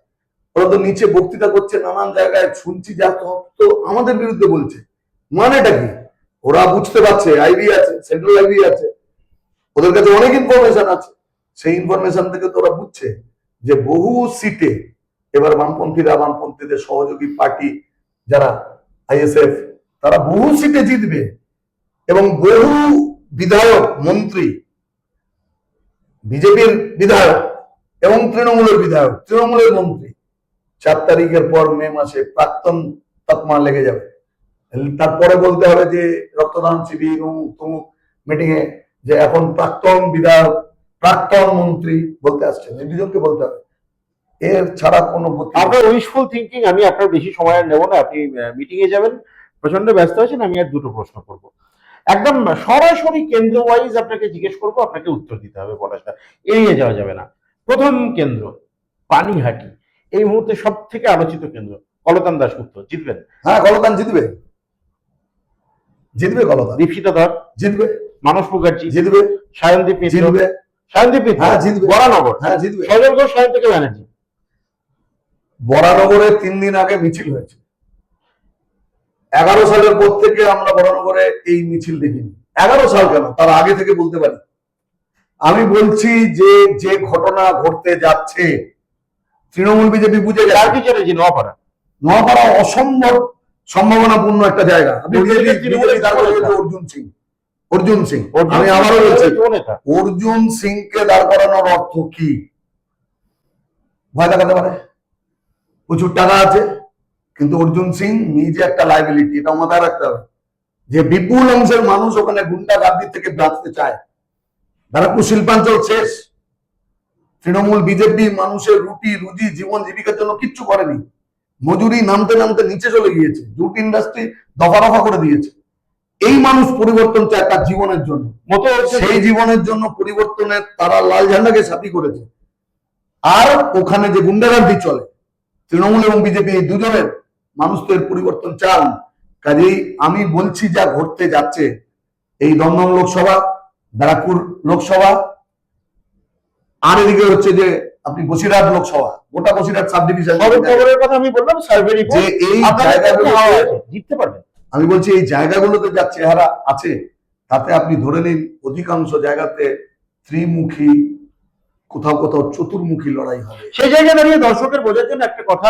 ওরা তো নিচে বক্তৃতা করছে, নানান জায়গায় শুনছি যা, তো আমাদের বিরুদ্ধে বলছে। মানেটা কি? ওরা বুঝতে পারছে IB আছে, সেন্ট্রাল IB আছে, ওদের কাছে অনেক ইনফরমেশন আছে। সেই ইনফরমেশন থেকে তো ওরা বুঝছে যে বহু সিটে এবার বামপন্থীদের সহযোগী পার্টি যারা ISF, তারা বহু সিটে জিতবে, এবং বহু বিধায়ক, মন্ত্রী, বিজেপির বিধায়ক এবং তৃণমূলের বিধায়ক, তৃণমূলের মন্ত্রী 4 তারিখের পর মে মাসে প্রাক্তন তকমা লেগে যাবে। তারপরে বলতে হবে যে রক্তদান শিবির, তমুক মিটিং এ, যে এখন প্রাক্তন বিধায়ক, প্রাক্তন মন্ত্রী বলতে আসছেন, এই দুজনকে বলতে হবে। এর ছাড়া কোনো আপনার উইশফুল থিঙ্কিং, আমি আপনার বেশি সময় আর নেব না, আপনি মিটিং এ যাবেন, প্রচন্ড ব্যস্ত আছেন। আমি আর দুটো প্রশ্ন করব, একদম সরাসরি কেন্দ্র ওয়াইজ আপনাকে জিজ্ঞেস করব, আপনাকে উত্তর দিতে হবে, পড়াশোনা এড়িয়ে যাওয়া যাবে না। প্রথম কেন্দ্র পানিহাটি, এই মুহূর্তে সব থেকে আলোচিত কেন্দ্র। কলতান দাশগুপ্ত জিতবেন? হ্যাঁ, কলতান জিতবে, জিতবে কলতান। দীপশিতা ধর জিতবে, মানস মুখার্জি জিতবে, সায়নদীপ মিত্র জিতবে, সায়নদীপ মিত্র, হ্যাঁ জিতবে, বরানগর, হ্যাঁ জিতবে। সজল ঘোষ, সায়ন্তকে ব্যানার্জি। বরানগরে 3 দিন আগে মিছিল হয়েছে। 11 সালের পর থেকে আমরা বরানগরে এই মিছিল দেখিনি। 11 সাল কেন, তার আগে থেকে বলতে পারি। আমি বলছি যে যে ঘটনা ঘটতে যাচ্ছে তৃণমূল বিজেপি বুঝে তার গেছে। বিচারে যে নোয়াপাড়া নোয়াপাড়া অসম্ভব সম্ভাবনাপূর্ণ একটা জায়গা। আপনি তৃণমূলের BJP দাঁড় করিয়েছে অর্জুন সিং। আমি আবারও বলছি, অর্জুন সিংকে দাঁড় করানোর অর্থ কি? ভয় দেখাতে পারে, প্রচুর টাকা আছে, কিন্তু অর্জুন সিং নিজে একটা লাইবিলিটি, এটা মাথায় রাখতে হবে যে বিপুল অংশের মানুষ ওখানে গুন্ডাগার্দি থেকে বাঁচতে চায়। ব্যারাকপুর শিল্পাঞ্চল শেষ। তৃণমূল বিজেপি মানুষের রুটি রুজি জীবন জীবিকার জন্য কিচ্ছু করেনি। মজুরি নামতে নামতে নিচে চলে গিয়েছে, জুট ইন্ডাস্ট্রি দফা দফা করে দিয়েছে। এই মানুষ পরিবর্তন চায় তার জীবনের জন্য, সেই জীবনের জন্য পরিবর্তনের তারা লাল ঝান্ডাকে সাথী করেছে। আর ওখানে যে গুন্ডাগার্দি চলে, তৃণমূল এবং বিজেপি এই দুজনের মানুষ তো এর পরিবর্তন চান। কাজেই আমি বলছি যা ঘটতে যাচ্ছে, এই দমদম লোকসভা, ব্যারাকপুর লোকসভা, আর এদিকে হচ্ছে যে আপনি বসিরহাট লোকসভা, গোটা বসিরহাট সাব ডিভিশন, খবরের কথা আমি বললাম, সার্ভে যে রিপোর্ট এই আপনাদের জায়গাগুলোতে জিততে পারবেন। আমি বলছি এই জায়গাগুলোতে যা চেহারা আছে, তাতে আপনি ধরে নিন অধিকাংশ জায়গাতে ত্রিমুখী, কোথাও কোথাও চতুর্মুখী লড়াই হবে। সেই জায়গায় দাঁড়িয়ে দর্শকের বোঝার জন্য একটা কথা,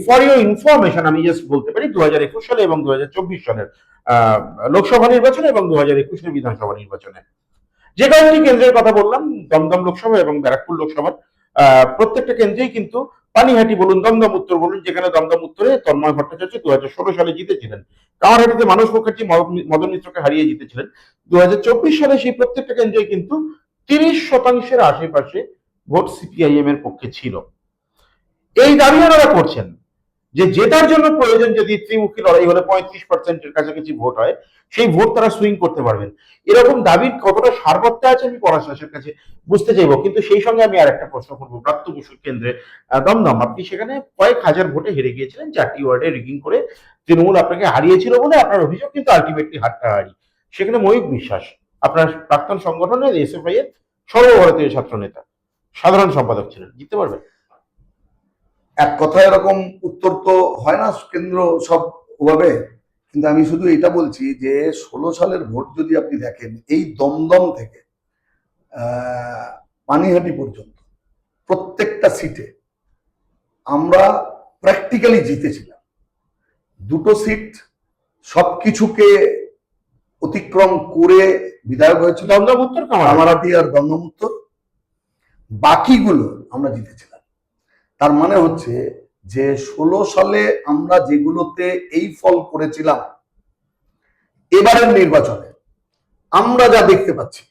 ফর ইউর ইনফরমেশন আমি জাস্ট বলতে পারি, 2021 সালে এবং 2024 সালের লোকসভা নির্বাচনে এবং 2021 বিধানসভা নির্বাচনে যে কয়েকটি কেন্দ্রের কথা বললাম, দমদম লোকসভা এবং ব্যারাকপুর লোকসভার প্রত্যেকটা কেন্দ্রেই কিন্তু পানিহাটি বলুন, দমদম উত্তর বলুন, যেখানে দমদম উত্তরে তন্ময় ভট্টাচার্য 2016 সালে জিতেছিলেন, কামারহাটিতে মানস মুখার্জি মদন মিত্রকে হারিয়ে জিতেছিলেন, 2024 সালে সেই প্রত্যেকটা কেন্দ্রে কিন্তু 30% আশেপাশে ভোট সিপিআইএম এর পক্ষে ছিল। এই দাবি ওনারা করছেন যে জেতার জন্য প্রয়োজন যদি ত্রিমুখী লড়াই হলে 35%-এর কাছাকাছি ভোট হয়, সেই ভোট তারা সুইং করতে পারবেন। এরকম দাবির কতটা সারবত্য আছে আমি পলাশদাসের কাছে বুঝতে চাইবো। কিন্তু সেই সঙ্গে আমি আর একটা প্রশ্ন করবো, প্রাপ্ত বসু কেন্দ্রে দমদম, আপনি সেখানে কয়েক হাজার ভোটে হেরে গিয়েছিলেন, 4টি ওয়ার্ডে রিগিং করে তৃণমূল আপনাকে হারিয়েছিল বলে আপনার অভিযোগ, কিন্তু আলটিমেটলি হারি। সেখানে ময়ূক বিশ্বাস আপনার প্রাক্তন সংগঠনের এসএফআই এর সর্বভারতীয় ছাত্র নেতা, সাধারণ সম্পাদক ছিলেন, জিততে পারবেন? এক কথায় এরকম উত্তর তো হয় না কেন্দ্র সব ওভাবে, কিন্তু আমি শুধু এটা বলছি যে 16 সালের ভোট যদি আপনি দেখেন, এই দমদম থেকে পানিহাটি পর্যন্ত প্রত্যেকটা সিটে আমরা প্র্যাকটিক্যালি জিতেছিলাম। দুটো সিট সবকিছুকে অতিক্রম করে বিধায়ক হয়েছিল, দমদম উত্তর, কামারহাটি আর দমদম উত্তর, বাকিগুলো আমরা জিতেছিলাম। তার মানে হচ্ছে যে 16 সালে আমরা যেগুলোতে এই ফল করেছিলাম, এবারের নির্বাচনে আমরা যা দেখতে পাচ্ছি,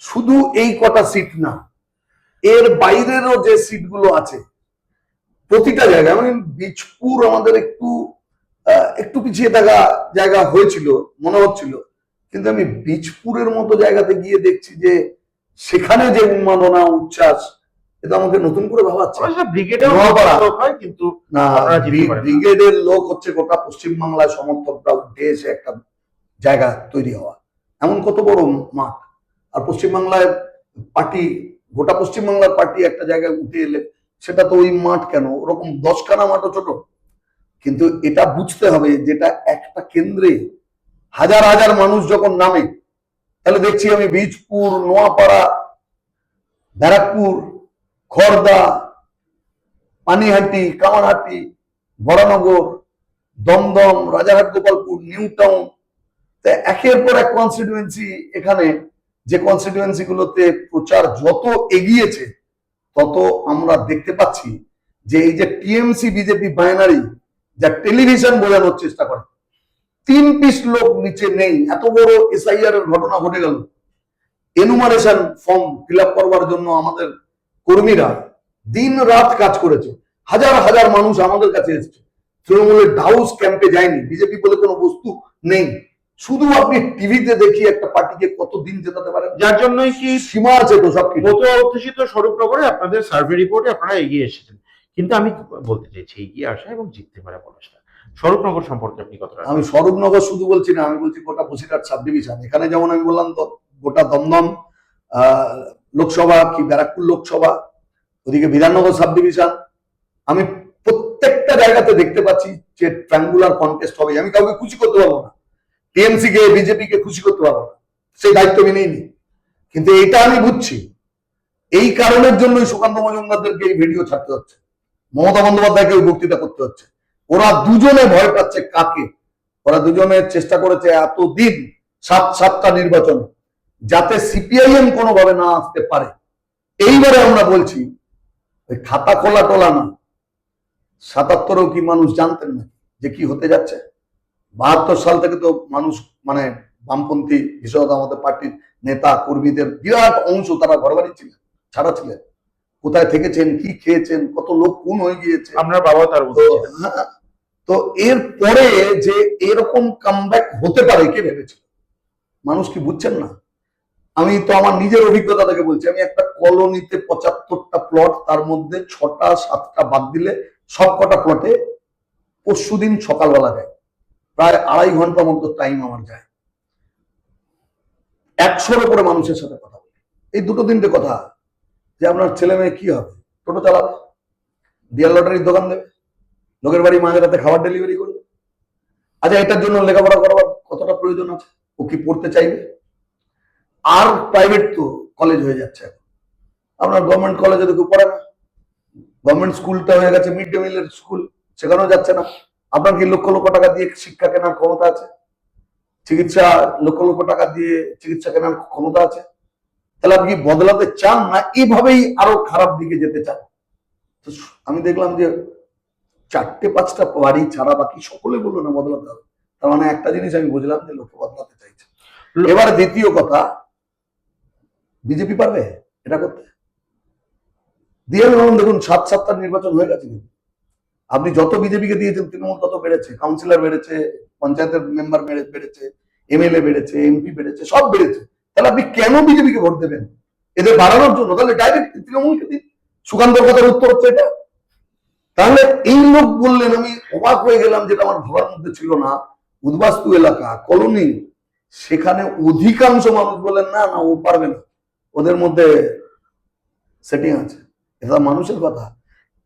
শুধু এই কটা সিট না, এর বাইরেরও যে সিটগুলো আছে প্রতিটা জায়গায়, মানে বীজপুর আমাদের একটু পিছিয়ে থাকা জায়গা হয়েছিল মনে হচ্ছিল, কিন্তু আমি বীজপুরের মতো জায়গাতে গিয়ে দেখছি যে সেখানে যে উন্মাদনা উচ্ছ্বাস, এটা আমাকে নতুন করে ভাবাচ্ছে। কিন্তু না, ব্রিগেডের লোক হচ্ছে গোটা পশ্চিমবাংলায় সমর্থকরা উঠে এসে একটা জায়গা তৈরি হওয়া, এমন কত বড় মাঠ। আর পশ্চিমবাংলায় পার্টি, গোটা পশ্চিমবাংলার পার্টি একটা জায়গায় উঠে এলে সেটা তো ওই মাঠ কেন, ওরকম 10খানা মাঠও ছোট। কিন্তু এটা বুঝতে হবে, যেটা একটা কেন্দ্রে হাজার হাজার মানুষ যখন নামে, তাহলে দেখছি আমি বীজপুর, নোয়াপাড়া, ব্যারাকপুর, খড়দা, পানিহাটি, কামারহাটি, বরানগর, দমদম, রাজারহাট, গোপালপুর, নিউ টাউন, একের পর এক কনস্টিটুয়েন্সি, এখানে যে কনস্টিটুয়েন্সি গুলোতে প্রচার যত এগিয়েছে, তত আমরা দেখতে পাচ্ছি যে এই যে টিএমসি বিজেপি বাইনারি যা টেলিভিশন বোঝানোর চেষ্টা করে, 3 পিস লোক নিচে নেই। এত বড় এসআইআর এর ঘটনা ঘটে গেল, এনুমারেশন ফর্ম ফিল আপ করবার জন্য আমাদের কর্মীরা দিন রাত কাজ করেছে, হাজার হাজার মানুষ আমাদের কাছে এসেছে। তৃণমূলের ডাউস ক্যাম্পে যায়নি, বিজেপি বলে কোনো বস্তু নেই। শুধু আপনি টিভিতে দেখি একটা পার্টিকে কতদিন জেতাতে পারেন, যার জন্যই কি সীমা আছে তো সবকিছু। অধ্যুষিত স্বরূপনগরে আপনাদের সার্ভে রিপোর্টে আপনারা এগিয়ে এসেছেন, কিন্তু আমি বলতে চাইছি এগিয়ে আসা এবং জিততে পারা পলাশদা, স্বরূপনগর সম্পর্কে আপনি কতটা? আমি স্বরূপনগর শুধু বলছি না, আমি বলছি গোটা বসিরহাট সাব ডিভিশন। এখানে যেমন আমি বললাম তো গোটা দমদম লোকসভা কি ব্যারাকপুর লোকসভা, ওদিকে বিধাননগর সাব ডিভিশন, আমি প্রত্যেকটা জায়গাতে দেখতে পাচ্ছি যে ট্রায়াঙ্গুলার কন্টেস্ট হবে। আমি কাউকে খুশি করতে পারবো না, টিএমসি কে বিজেপি কে খুশি করতে পারবো না, সেই দায়িত্ব আমি নিইনি, কিন্তু এটা আমি বুঝছি, এই কারণের জন্যই সুকান্ত মজুমদারদেরকে এই ভিডিও ছাড়তে হচ্ছে, মমতা বন্দ্যোপাধ্যায়কে ওই বক্তৃতা করতে হচ্ছে। ওরা দুজনে ভয় পাচ্ছে কাকে? ওরা দুজনে চেষ্টা করেছে এতদিন 7টা নির্বাচন যাতে সিপিআইএম কোনোভাবে না আসতে পারে। এইবারে আমরা বলছি ওই খাতা খোলা টোলা না, 77-এও কি মানুষ জানতেন না যে কি হতে যাচ্ছে? 72 সাল থেকে তো মানুষ মানে বামপন্থী বিশেষত আমাদের পার্টির নেতা কর্মীদের বিরাট অংশ তারা ঘর বাড়ি ছিলেন, ছাড়া ছিলেন, কোথায় থেকেছেন, কি খেয়েছেন, কত লোক খুন হয়ে গিয়েছে। আপনার বাবা তার তো তো এর পরে যে এরকম কামব্যাক হতে পারে কে ভেবেছিল? মানুষ কি বুঝছেন না? আমি তো আমার নিজের অভিজ্ঞতা থেকে বলছি, আমি একটা কলোনিতে 75টা প্লট, তার মধ্যে 6টা 7টা বাদ দিলে সব কটা প্লটে পরশুদিন সকালবেলা যায়, প্রায় 2.5 ঘন্টা মতো টাইম আমার যায়। 100-এর উপরে মানুষের সাথে কথা বলি, এই 2-3টে কথা, যে আপনার ছেলে মেয়ে কি হবে, টোটো চালাবে, ডিয়ার লটারির দোকান দেবে, লোকের বাড়ি মাঝরাতে খাবার ডেলিভারি করবে। আচ্ছা, এটার জন্য লেখাপড়া করবার কতটা প্রয়োজন আছে? ও কি পড়তে চাইবে? আর প্রাইভেট তো কলেজ হয়ে যাচ্ছে এখন, আপনার গভর্নমেন্ট কলেজে তো কেউ পড়ে না, গভর্নমেন্ট স্কুলটা হয়ে গেছে মিড ডে মিলের স্কুল, সেখানেও যাচ্ছে না। আপনার কি লক্ষ লক্ষ টাকা দিয়ে শিক্ষা কেনার ক্ষমতা আছে? চিকিৎসা লক্ষ লক্ষ টাকা দিয়ে চিকিৎসা কেনার ক্ষমতা আছে? তাহলে আপনি বদলাতে চান না এইভাবেই আরো খারাপ দিকে যেতে চান? তো আমি দেখলাম যে 4-5টা বাড়ি ছাড়া বাকি সকলে বললো না বদলাতে হবে। তার মানে একটা জিনিস আমি বুঝলাম যে লোক বদলাতে চাইছে। এবার দ্বিতীয় কথা, বিজেপি পারবে এটা করতে? দিয়ে দেখুন 7টা নির্বাচন হয়ে গেছে, কিন্তু আপনি যত বিজেপিকে দিয়েছেন তৃণমূল তত বেড়েছে, কাউন্সিলর বেড়েছে, পঞ্চায়েতের মেম্বার বেড়েছে, এমএলএ বেড়েছে, এমপি বেড়েছে, সব বেড়েছে। তাহলে আপনি কেন বিজেপিকে ভোট দেবেন? এদের বাড়ানোর জন্য? তাহলে ডাইরেক্ট তৃণমূলকে দিন। সুকান্তর কথার উত্তর হচ্ছে এটা। তাহলে এই লোক বললেন, আমি অবাক হয়ে গেলাম, যেটা আমার ভাবার মধ্যে ছিল না। উদ্বাস্তু এলাকা, কলোনি, সেখানে অধিকাংশ মানুষ বলেন না না ও পারবে না, ওদের মধ্যে সেটিং আছে। এটা মানুষের কথা।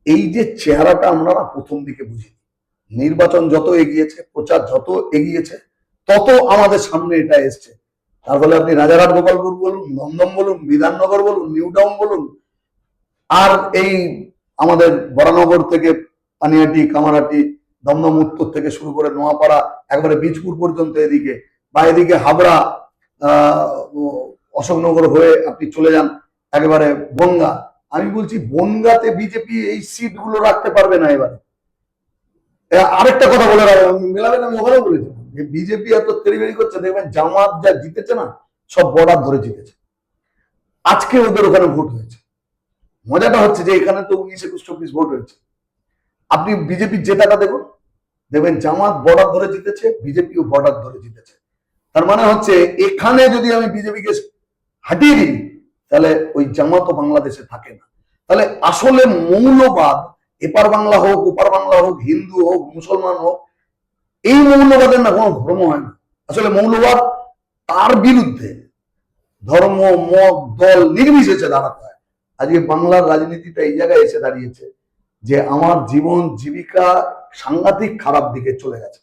এই যে চেহারাটা আমরা প্রথম দিকে বুঝি, নির্বাচন যত এগিয়েছে, প্রচার যত এগিয়েছে, তত আমাদের সামনে এটা এসছে। তার ফলে আপনি রাজারহাট গোপালপুর বলুন, দমদম বলুন, বিধাননগর বলুন, নিউ টাউন বলুন, আর এই আমাদের বরানগর থেকে পানিহাটি, কামারহাটি, দমদম উত্তর থেকে শুরু করে নোয়াপাড়া, একবারে বীজপুর পর্যন্ত এদিকে, বা এদিকে হাবড়া, অশোকনগর হয়ে আপনি চলে যান একেবারে বনগা। আমি বলছি বনগাতে বিজেপি এই সিট গুলো রাখতে পারবে না। এবারে আরেকটা কথা বলে মেলাবেন, আমি ওখানেও বলেছি যে বিজেপি এত তেড়িবেড়ি করছে, দেখবেন জামাত যা জিতেছে না, সব বর্ডার ধরে জিতেছে। আজকে ওদের ওখানে ভোট হয়েছে। মজাটা হচ্ছে যে এখানে তো 19, 21, 24 ভোট হয়েছে। আপনি বিজেপির জেতাটা দেখুন, দেখবেন জামাত বর্ডার ধরে জিতেছে, বিজেপিও বর্ডার ধরে জিতেছে। তার মানে হচ্ছে এখানে যদি আমি বিজেপিকে হাঁটিয়ে দিই, তাহলে ওই জামাতও বাংলাদেশে থাকে না। তাহলে আসলে মৌলবাদ, এপার বাংলা হোক, ওপার বাংলা হোক, হিন্দু হোক, মুসলমান হোক, এই মৌলবাদের না কোনো ধর্ম হয় না। আসলে মৌলবাদ তার বিরুদ্ধে ধর্ম, মত, দল নির্বিশেষে দাঁড়াতে হয়। আজকে বাংলার রাজনীতিটা এই জায়গায় এসে দাঁড়িয়েছে যে আমার জীবন জীবিকা সাংঘাতিক খারাপ দিকে চলে গেছে।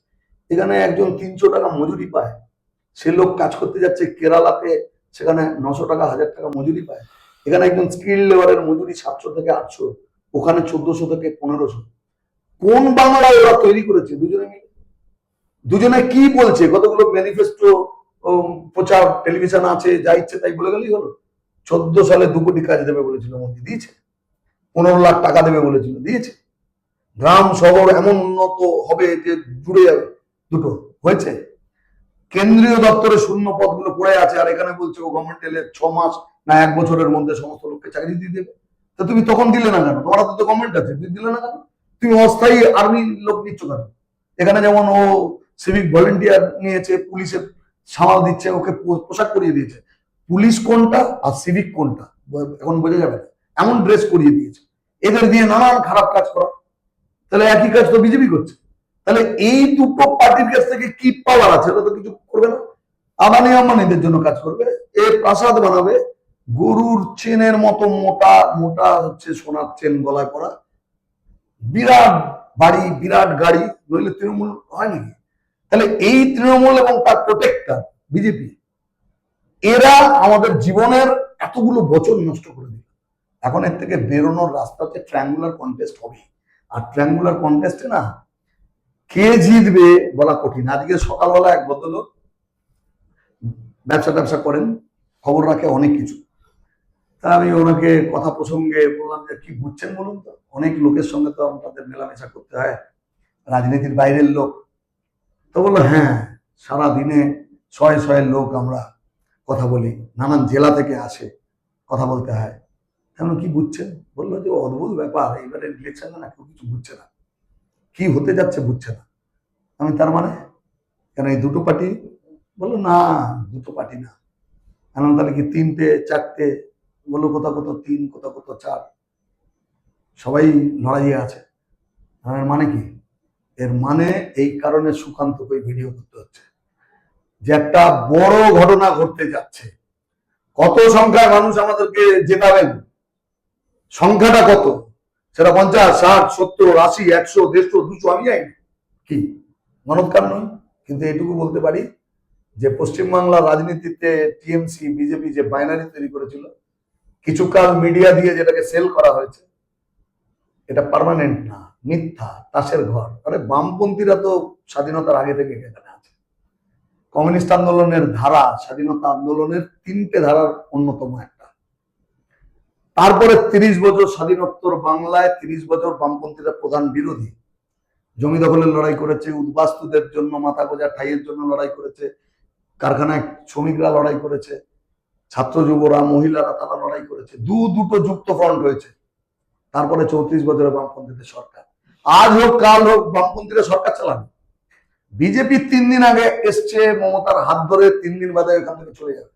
এখানে একজন 300 টাকা মজুরি পায়, সে লোক কাজ করতে যাচ্ছে কেরালাতে, সেখানে 900 টাকা, 1000 টাকা মজুরি পায়। এখানে একজন স্কিল লেবারের মজুরি 700 থেকে 800, ওখানে 1400 থেকে 1500। কোন বাংলায় ওরা তৈরি করেছে দুজনে মিলে? দুজনে কি বলছে? কতগুলো ম্যানিফেস্টো প্রচার টেলিভিশন আছে, যা ইচ্ছে তাই বলে গেলেই হলো। 14 সালে 2 কোটি কাজ দেবে বলেছিল মোদী, দিয়েছে। 15 লাখ টাকা দেবে বলেছিল, দিয়েছে। গ্রাম শহর এমন উন্নত হবে যে জুড়ে যাবে, দুটো হয়েছে। কেন্দ্রীয় দপ্তরে শূন্য পদগুলো পড়ে আছে, আর এখানে বলছে ও গভর্নমেন্ট এলে 6 মাস না 1 বছরের মধ্যে সমস্ত লোককে চাকরি দিয়ে দেবে। তো তুমি তখন দিলে না কেন? তোমার হাতে তো গভর্নমেন্ট আছে, তুমি দিলে না কেন? তুমি অস্থায়ী আর্মি লোক নিচ্ছ কেন? এখানে যেমন ও সিভিক ভলেন্টিয়ার নিয়েছে, পুলিশের সামাল দিচ্ছে, ওকে পোশাক পরিয়ে দিয়েছে। পুলিশ কোনটা আর সিভিক কোনটা এখন বোঝা যাবে না, এমন ড্রেস করিয়ে দিয়েছে। এদের দিয়ে নানান খারাপ কাজ করা। তাহলে একই কাজ তো বিজেপি করছে। তাহলে এই দুটো পার্টির কাছ থেকে কি পাওয়ার আছে? ওরা তো কিছু করবে না। আদানি আম্বানিদের জন্য কাজ করবে, এ প্রাসাদ বানাবে, গরুর চেনের মতো মোটা মোটা হচ্ছে সোনার চেন গলায় পরা, বিরাট বাড়ি, বিরাট গাড়ি, নইলে তৃণমূল হয় নাকি? তাহলে এই তৃণমূল এবং তার প্রোটেক্টর বিজেপি, এরা আমাদের জীবনের এতগুলো বছর নষ্ট করে দিল। এখন এর থেকে বেরোনোর রাস্তা হচ্ছে ট্রায়াঙ্গুলার কন্টেস্ট হবে। আর ট্রায়াঙ্গুলার কন্টেস্টে না কে জিতবে বলা কঠিন। আজকে সকালবেলা এক ভদ্রলোক ব্যবসা করেন, খবর রাখে অনেক কিছু, তা আমি ওনাকে কথা প্রসঙ্গে বললাম যে কি বুঝছেন বলুন তো, অনেক লোকের সঙ্গে তো আমাদের মেলামেশা করতে হয়, রাজনীতির বাইরের লোক। তো বললো হ্যাঁ, সারা দিনে শয়ে শয়ে লোক আমরা কথা বলি, নানান জেলা থেকে আসে, কথা বলতে হয়। তেমন কি বুঝছেন? বললো যে অদ্ভুত ব্যাপার, এইবারে ইলেকশনে না কেউ কিছু বুঝছে না, কি হতে যাচ্ছে বুঝছে না। আমি তার মানে কেন এই দুটো পার্টি? বললো না, দুটো পার্টি না। এখন তাহলে কি তিনটে চারটে? বললো কোথাও কোথাও তিন, কোথাও কোথাও চার, সবাই লড়াইয়ে আছে। এর মানে কি? এর মানে এই কারণে সুকান্ত ওই ভিডিও করতে হচ্ছে যে একটা বড় ঘটনা ঘটতে যাচ্ছে। কত সংখ্যায় মানুষ আমাদেরকে জেতাবেন, সংখ্যাটা কত, সেটা 50, 60, 70, 80, 100, 150, 200 আমি যাই কি গণৎকার নয়। কিন্তু এটুকু বলতে পারি যে পশ্চিমবাংলার রাজনীতিতে টিএমসি বিজেপি যে বাইনারি তৈরি করেছিল, কিছুকাল মিডিয়া দিয়ে যেটাকে সেল করা হয়েছে, এটা পার্মানেন্ট না, মিথ্যা, তাসের ঘর। আরে বামপন্থীরা তো স্বাধীনতার আগে থেকে এখানে আছে। কমিউনিস্ট আন্দোলনের ধারা, স্বাধীনতা আন্দোলনের 3টে ধারার অন্যতম একটা। তারপরে 30 বছর স্বাধীনোত্তর বাংলায় 30 বছর বামপন্থীরা প্রধান বিরোধী, জমি দখলের লড়াই করেছে, উদ্বাস্তুদের জন্য মাথা গোঁজা ঠাইয়ের জন্য লড়াই করেছে, কারখানায় শ্রমিকরা লড়াই করেছে, ছাত্র যুবরা, মহিলারা তারা লড়াই করেছে, দুটো যুক্ত ফ্রন্ট হয়েছে। তারপরে 34 বছরে বামপন্থীদের সরকার। আজ হোক কাল হোক বামপন্থীরা সরকার চালাবে। বিজেপি 3 দিন আগে এসছে, মমতার হাত ধরে 3 দিন বাদে এখান থেকে চলে যাবে।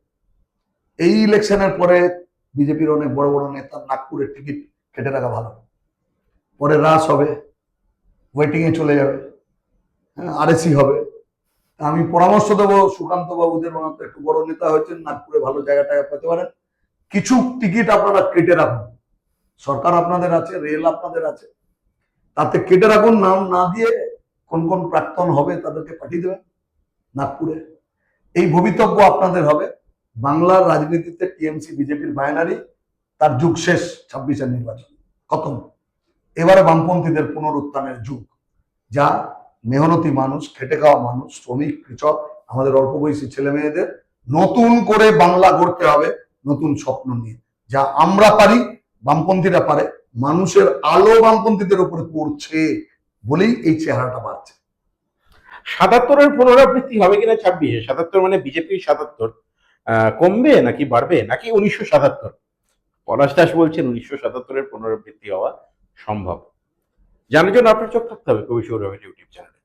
এই ইলেকশনের পরে বিজেপির অনেক বড় বড় নেতা নাগপুরের টিকিট কেটে রাখা ভালো, পরে রাস হবে, ওয়েটিং এ চলে যাবে, আরএসি হবে। আমি পরামর্শ দেবো সুকান্ত বাবুদের, মতো একটু বড় নেতা হয়েছেন, নাগপুরে ভালো জায়গাটা পেতে পারেন, কিছু টিকিট আপনারা কেটে রাখুন। সরকার আপনাদের আছে, রেল আপনাদের আছে, তাতে কেটে রাখুন। নাম না দিয়ে কোন কোন প্রাক্তন হবে তাদেরকে পাঠিয়ে দেবেন নাগপুরে। এই ভবিতব্য আপনাদের হবে। বাংলার রাজনীতিতে টিএমসি বিজেপির বাইনারি, তার যুগ শেষ। 26-এর নির্বাচন খতম। এবারে বামপন্থীদের পুনরুত্থানের যুগ, যা মেহনতি মানুষ, খেটে খাওয়া মানুষ, শ্রমিক, কৃষক, আমাদের অল্প বয়সী ছেলে মেয়েদের নতুন করে বাংলা গড়তে হবে, নতুন স্বপ্ন নিয়ে। যা আমরা পারি, বামপন্থীরা পারে। মানুষের আলো বামপন্থীদের উপরে পড়ছে বলেই এই চেহারাটা বাড়ছে। 77-এর পুনরাবৃত্তি হবে কিনা 26-এ? 77 মানে বিজেপির 77 কমবে নাকি বাড়বে, নাকি 1977? পলাশ দাস বলছেন 1977-এর পুনরাবৃত্তি হওয়া সম্ভব। জানার জন্য আপনার চোখ থাকতে হবে কবি সৌরভের ইউটিউব চ্যানেলে।